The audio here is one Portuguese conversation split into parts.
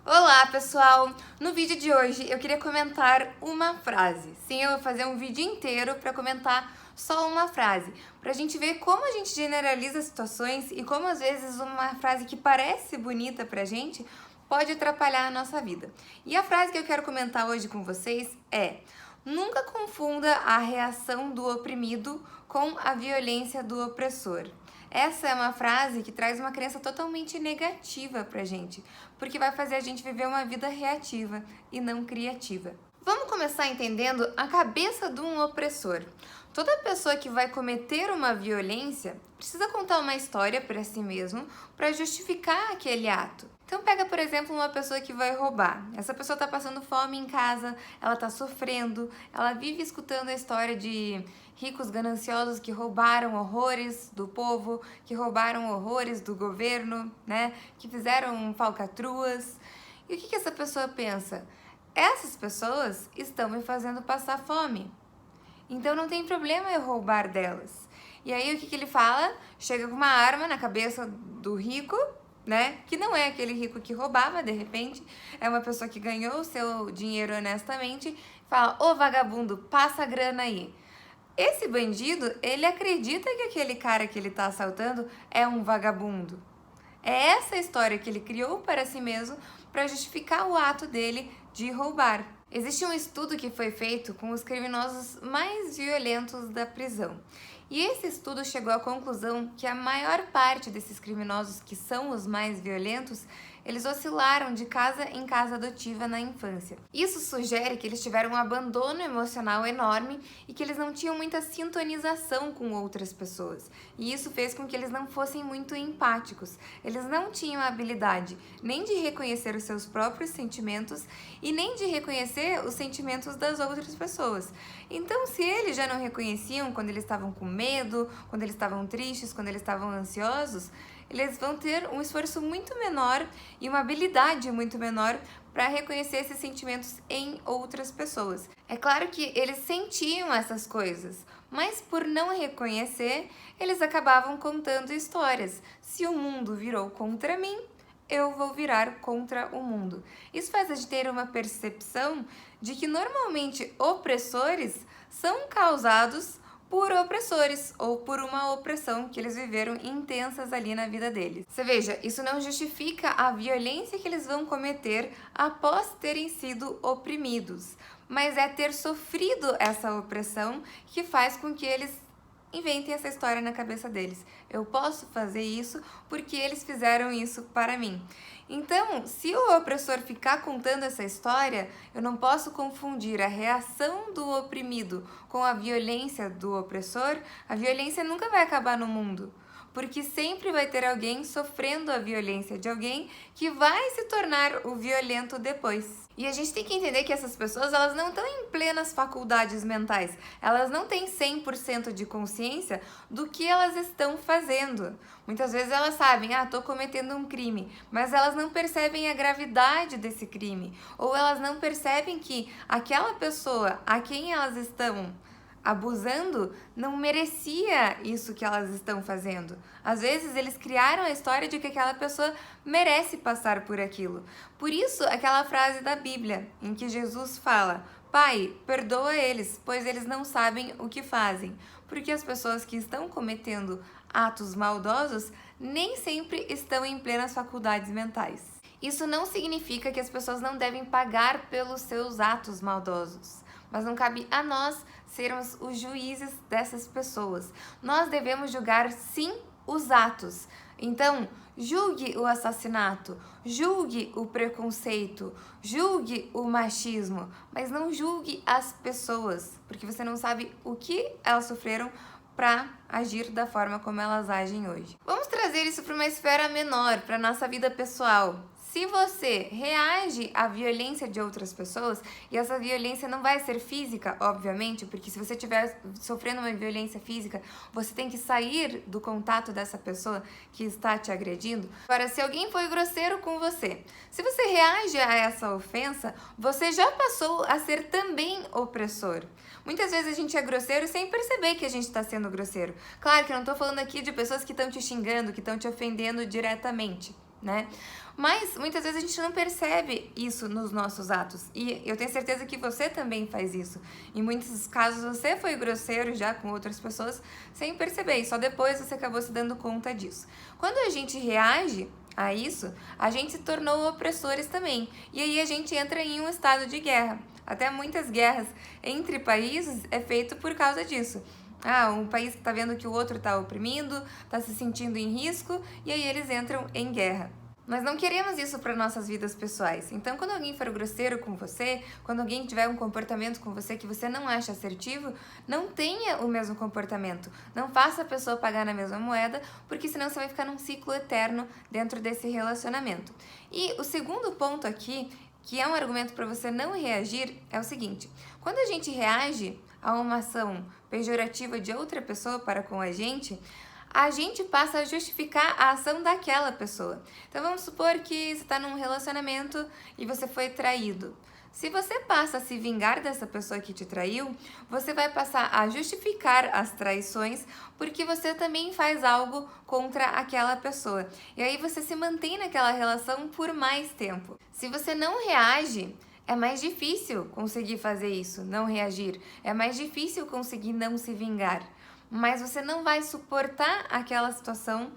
Olá, pessoal! No vídeo de hoje eu queria comentar uma frase. Sim, eu vou fazer um vídeo inteiro para comentar só uma frase, para a gente ver como a gente generaliza situações e como às vezes uma frase que parece bonita pra gente pode atrapalhar a nossa vida. E a frase que eu quero comentar hoje com vocês é: nunca confunda a reação do oprimido com a violência do opressor. Essa é uma frase que traz uma crença totalmente negativa pra gente, porque vai fazer a gente viver uma vida reativa e não criativa. Vamos começar entendendo a cabeça de um opressor. Toda pessoa que vai cometer uma violência precisa contar uma história para si mesmo para justificar aquele ato. Então pega, por exemplo, uma pessoa que vai roubar. Essa pessoa está passando fome em casa, ela está sofrendo, ela vive escutando a história de ricos gananciosos que roubaram horrores do povo, que roubaram horrores do governo, né? Que fizeram falcatruas. E o que essa pessoa pensa? Essas pessoas estão me fazendo passar fome. Então não tem problema eu roubar delas. E aí o que ele fala? Chega com uma arma na cabeça do rico, né? Que não é aquele rico que roubava, de repente, é uma pessoa que ganhou o seu dinheiro honestamente, fala: ô vagabundo, passa a grana aí. Esse bandido, ele acredita que aquele cara que ele tá assaltando é um vagabundo. É essa história que ele criou para si mesmo para justificar o ato dele de roubar. Existe um estudo que foi feito com os criminosos mais violentos da prisão. E esse estudo chegou à conclusão que a maior parte desses criminosos que são os mais violentos, eles oscilaram de casa em casa adotiva na infância. Isso sugere que eles tiveram um abandono emocional enorme e que eles não tinham muita sintonização com outras pessoas. E isso fez com que eles não fossem muito empáticos. Eles não tinham a habilidade nem de reconhecer os seus próprios sentimentos e nem de reconhecer os sentimentos das outras pessoas. Então, se eles já não reconheciam quando eles estavam com medo, quando eles estavam tristes, quando eles estavam ansiosos, eles vão ter um esforço muito menor e uma habilidade muito menor para reconhecer esses sentimentos em outras pessoas. É claro que eles sentiam essas coisas, mas por não reconhecer, eles acabavam contando histórias. Se o mundo virou contra mim, eu vou virar contra o mundo. Isso faz a gente ter uma percepção de que normalmente opressores são causados por opressores ou por uma opressão que eles viveram intensas ali na vida deles. Você veja, isso não justifica a violência que eles vão cometer após terem sido oprimidos, mas é ter sofrido essa opressão que faz com que eles inventem essa história na cabeça deles. Eu posso fazer isso porque eles fizeram isso para mim. Então, se o opressor ficar contando essa história, eu não posso confundir a reação do oprimido com a violência do opressor. A violência nunca vai acabar no mundo, porque sempre vai ter alguém sofrendo a violência de alguém que vai se tornar o violento depois. E a gente tem que entender que essas pessoas, elas não estão em plenas faculdades mentais. Elas não têm 100% de consciência do que elas estão fazendo. Muitas vezes elas sabem, tô cometendo um crime, mas elas não percebem a gravidade desse crime. Ou elas não percebem que aquela pessoa a quem elas estão abusando não merecia isso que elas estão fazendo. Às vezes eles criaram a história de que aquela pessoa merece passar por aquilo. Por isso, aquela frase da Bíblia em que Jesus fala: Pai, perdoa eles, pois eles não sabem o que fazem. Porque as pessoas que estão cometendo atos maldosos nem sempre estão em plenas faculdades mentais. Isso não significa que as pessoas não devem pagar pelos seus atos maldosos, mas não cabe a nós sermos os juízes dessas pessoas. Nós devemos julgar, sim, os atos. Então, julgue o assassinato, julgue o preconceito, julgue o machismo, mas não julgue as pessoas, porque você não sabe o que elas sofreram para agir da forma como elas agem hoje. Vamos trazer isso para uma esfera menor, para nossa vida pessoal. Se você reage à violência de outras pessoas, e essa violência não vai ser física, obviamente, porque se você estiver sofrendo uma violência física, você tem que sair do contato dessa pessoa que está te agredindo. Agora, se alguém foi grosseiro com você, se você reage a essa ofensa, você já passou a ser também opressor. Muitas vezes a gente é grosseiro sem perceber que a gente está sendo grosseiro. Claro que eu não estou falando aqui de pessoas que estão te xingando, que estão te ofendendo diretamente. né? Mas muitas vezes a gente não percebe isso nos nossos atos. E eu tenho certeza que você também faz isso. Em muitos casos você foi grosseiro já com outras pessoas sem perceber. E só depois você acabou se dando conta disso. Quando a gente reage a isso, a gente se tornou opressores também. E aí a gente entra em um estado de guerra. Até muitas guerras entre países é feito por causa disso. Um país está vendo que o outro está oprimindo, está se sentindo em risco, e aí eles entram em guerra. Nós não queremos isso para nossas vidas pessoais. Então, quando alguém for grosseiro com você, quando alguém tiver um comportamento com você que você não acha assertivo, não tenha o mesmo comportamento. Não faça a pessoa pagar na mesma moeda, porque senão você vai ficar num ciclo eterno dentro desse relacionamento. E o segundo ponto aqui, que é um argumento para você não reagir, é o seguinte: quando a gente reage a uma ação pejorativa de outra pessoa para com a gente passa a justificar a ação daquela pessoa. Então vamos supor que você está num relacionamento e você foi traído. Se você passa a se vingar dessa pessoa que te traiu, você vai passar a justificar as traições porque você também faz algo contra aquela pessoa. E aí você se mantém naquela relação por mais tempo. Se você não reage, é mais difícil conseguir fazer isso, não reagir. É mais difícil conseguir não se vingar. Mas você não vai suportar aquela situação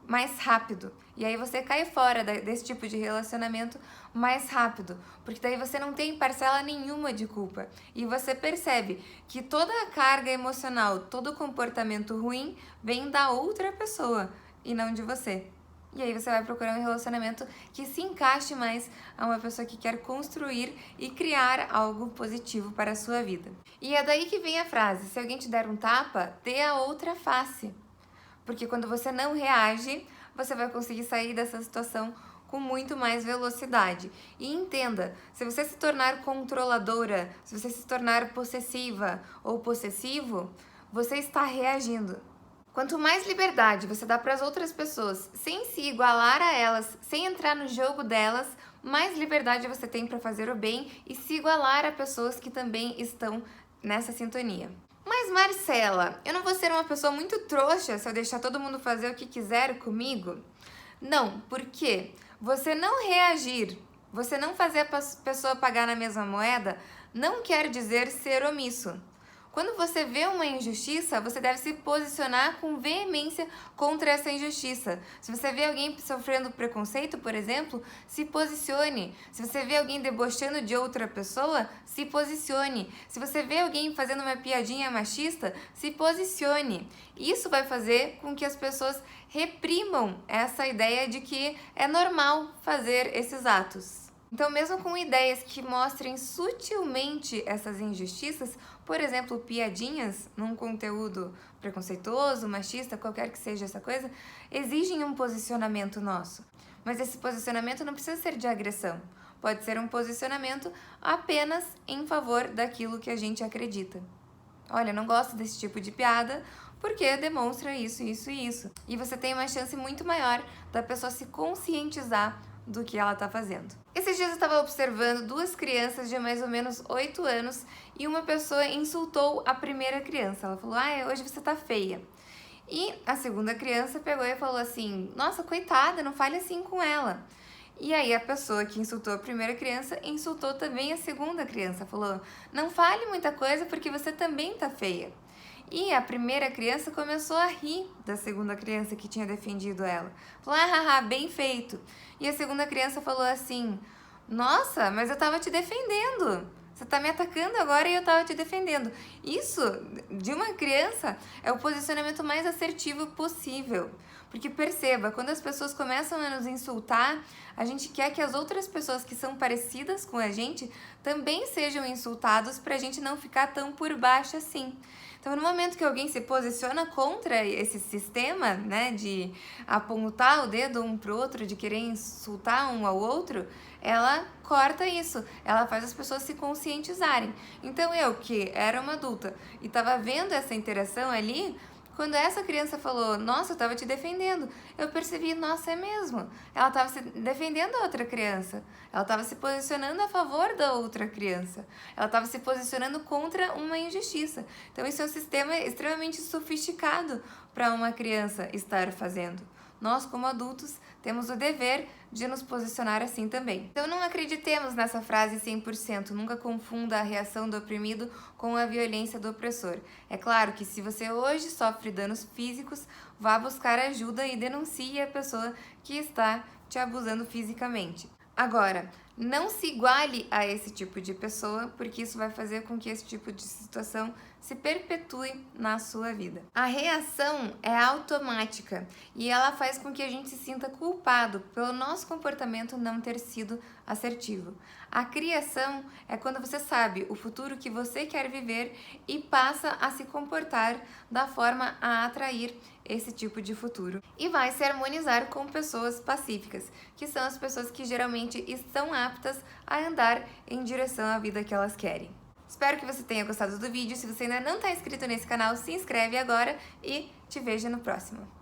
mais rápido. E aí você cai fora desse tipo de relacionamento mais rápido, porque daí você não tem parcela nenhuma de culpa. E você percebe que toda a carga emocional, todo o comportamento ruim vem da outra pessoa e não de você. E aí você vai procurar um relacionamento que se encaixe mais a uma pessoa que quer construir e criar algo positivo para a sua vida. E é daí que vem a frase: se alguém te der um tapa, dê a outra face. Porque quando você não reage, você vai conseguir sair dessa situação com muito mais velocidade. E entenda, se você se tornar controladora, se você se tornar possessiva ou possessivo, você está reagindo. Quanto mais liberdade você dá para as outras pessoas, sem se igualar a elas, sem entrar no jogo delas, mais liberdade você tem para fazer o bem e se igualar a pessoas que também estão nessa sintonia. Mas Marcela, eu não vou ser uma pessoa muito trouxa se eu deixar todo mundo fazer o que quiser comigo? Não, porque você não reagir, você não fazer a pessoa pagar na mesma moeda, não quer dizer ser omisso. Quando você vê uma injustiça, você deve se posicionar com veemência contra essa injustiça. Se você vê alguém sofrendo preconceito, por exemplo, se posicione. Se você vê alguém debochando de outra pessoa, se posicione. Se você vê alguém fazendo uma piadinha machista, se posicione. Isso vai fazer com que as pessoas reprimam essa ideia de que é normal fazer esses atos. Então, mesmo com ideias que mostrem sutilmente essas injustiças, por exemplo, piadinhas num conteúdo preconceituoso, machista, qualquer que seja essa coisa, exigem um posicionamento nosso. Mas esse posicionamento não precisa ser de agressão. Pode ser um posicionamento apenas em favor daquilo que a gente acredita. Olha, eu não gosto desse tipo de piada porque demonstra isso, isso e isso. E você tem uma chance muito maior da pessoa se conscientizar do que ela está fazendo. Esses dias eu estava observando duas crianças de mais ou menos 8 anos e uma pessoa insultou a primeira criança. Ela falou: hoje você tá feia. E a segunda criança pegou e falou assim: nossa, coitada, não fale assim com ela. E aí a pessoa que insultou a primeira criança insultou também a segunda criança. Falou: não fale muita coisa porque você também tá feia. E a primeira criança começou a rir da segunda criança que tinha defendido ela. Falou: bem feito. E a segunda criança falou assim: nossa, mas eu tava te defendendo. Você tá me atacando agora e eu tava te defendendo. Isso, de uma criança, é o posicionamento mais assertivo possível. Porque perceba, quando as pessoas começam a nos insultar, a gente quer que as outras pessoas que são parecidas com a gente também sejam insultados pra gente não ficar tão por baixo assim. Então, no momento que alguém se posiciona contra esse sistema, né, de apontar o dedo um pro outro, de querer insultar um ao outro, ela corta isso, ela faz as pessoas se conscientizarem. Então, eu que era uma adulta e estava vendo essa interação ali, quando essa criança falou: nossa, eu estava te defendendo, eu percebi: nossa, é mesmo. Ela estava se defendendo a outra criança. Ela estava se posicionando a favor da outra criança. Ela estava se posicionando contra uma injustiça. Então, isso é um sistema extremamente sofisticado para uma criança estar fazendo. Nós, como adultos, temos o dever de nos posicionar assim também. Então não acreditemos nessa frase 100%, nunca confunda a reação do oprimido com a violência do opressor. É claro que se você hoje sofre danos físicos, vá buscar ajuda e denuncie a pessoa que está te abusando fisicamente. Agora, não se iguale a esse tipo de pessoa, porque isso vai fazer com que esse tipo de situação se perpetue na sua vida. A reação é automática e ela faz com que a gente se sinta culpado pelo nosso comportamento não ter sido assertivo. A criação é quando você sabe o futuro que você quer viver e passa a se comportar da forma a atrair esse tipo de futuro. E vai se harmonizar com pessoas pacíficas, que são as pessoas que geralmente estão aptas a andar em direção à vida que elas querem. Espero que você tenha gostado do vídeo. Se você ainda não está inscrito nesse canal, se inscreve agora e te vejo no próximo.